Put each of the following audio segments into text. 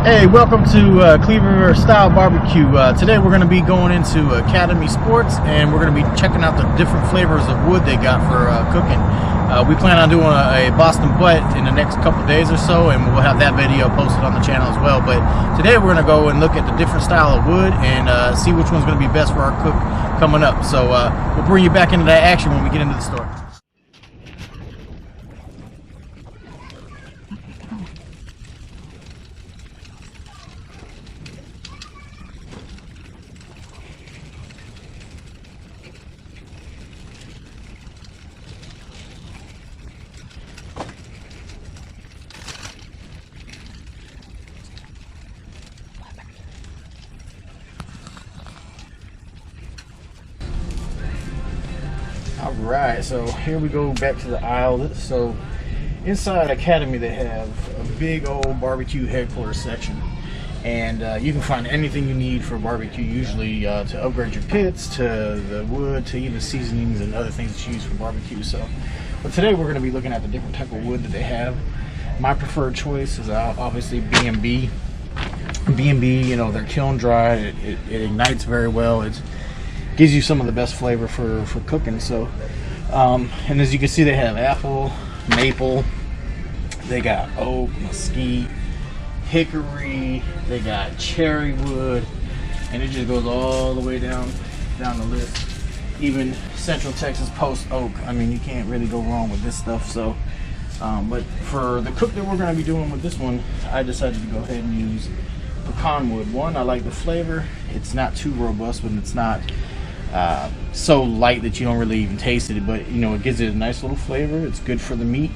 Hey, welcome to Cleaver style barbecue. Today we're going to be going into Academy Sports and we're going to be checking out the different flavors of wood they got for cooking. We plan on doing a Boston butt in the next couple days or so, and we'll have that video posted on the channel as well. But today we're going to go and look at the different style of wood and see which one's going to be best for our cook coming up. So we'll bring you back into that action when we get into the store. Alright, so here we go back to the aisle. So inside Academy they have a big old BBQ Headquarters section, and you can find anything you need for barbecue, usually to upgrade your pits, to the wood, to even seasonings and other things that you use for barbecue. So but today we're going to be looking at the different type of wood that they have. My preferred choice is obviously B&B. B&B, you know, they're kiln dried, it ignites very well, it gives you some of the best flavor for cooking. So and as you can see, they have apple, maple, they got oak, mesquite, hickory, they got cherry wood, and it just goes all the way down the list. Even Central Texas post oak. I mean, you can't really go wrong with this stuff. So but for the cook that we're going to be doing with this one, I decided to go ahead and use pecan wood. One, I like the flavor. It's not too robust, but it's not so light that you don't really even taste it, but you know, it gives it a nice little flavor. It's good for the meat,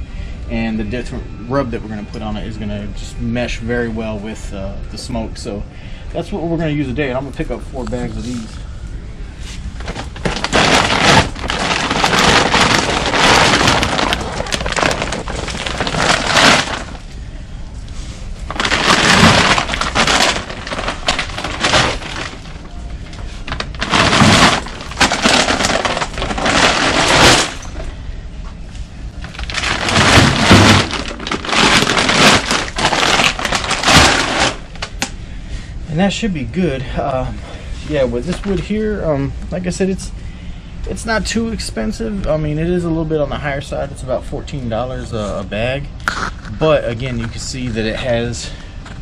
and the different rub that we're going to put on it is going to just mesh very well with the smoke. So that's what we're going to use today, and I'm going to pick up 4 bags of these. And that should be good. Yeah, with this wood here, like I said, it's not too expensive. I mean, it is a little bit on the higher side. It's about $14 a bag, but again, you can see that it has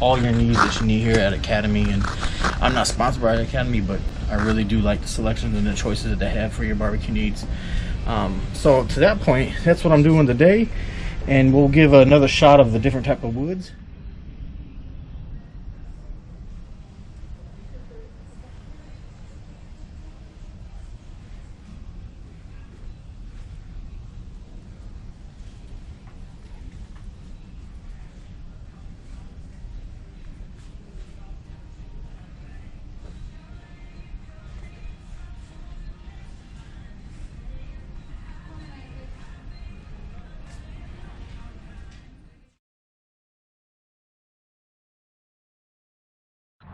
all your needs that you need here at Academy. And I'm not sponsored by Academy, but I really do like the selections and the choices that they have for your barbecue needs. So to that point, that's what I'm doing today, and we'll give another shot of the different type of woods.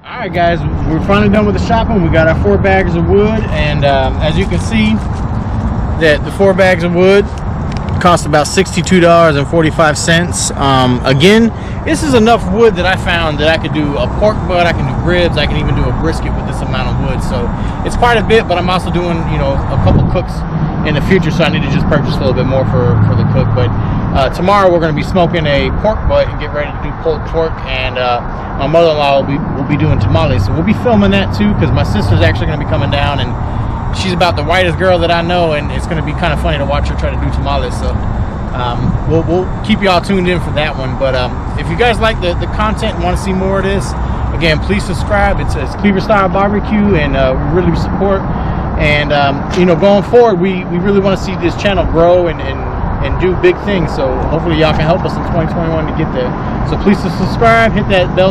Alright guys, we're finally done with the shopping. We got our 4 bags of wood, and as you can see, that the 4 bags of wood cost about $62.45. Again, this is enough wood that I found that I could do a pork butt, I can do ribs, I can even do a brisket with this amount of wood. So it's quite a bit, but I'm also doing, you know, a couple cooks in the future, so I need to just purchase a little bit more for the cook. But tomorrow we're going to be smoking a pork butt and get ready to do pulled pork, and my mother-in-law will be doing tamales. So we'll be filming that too, because my sister's actually going to be coming down, and she's about the whitest girl that I know, and it's going to be kind of funny to watch her try to do tamales. So we'll keep y'all tuned in for that one. But if you guys like the content and want to see more of this, again, please subscribe. It's Cleaver Style Barbecue, and we really support. And you know, going forward, we really want to see this channel grow and do big things. So hopefully y'all can help us in 2021 to get there. So please subscribe, hit that bell notification.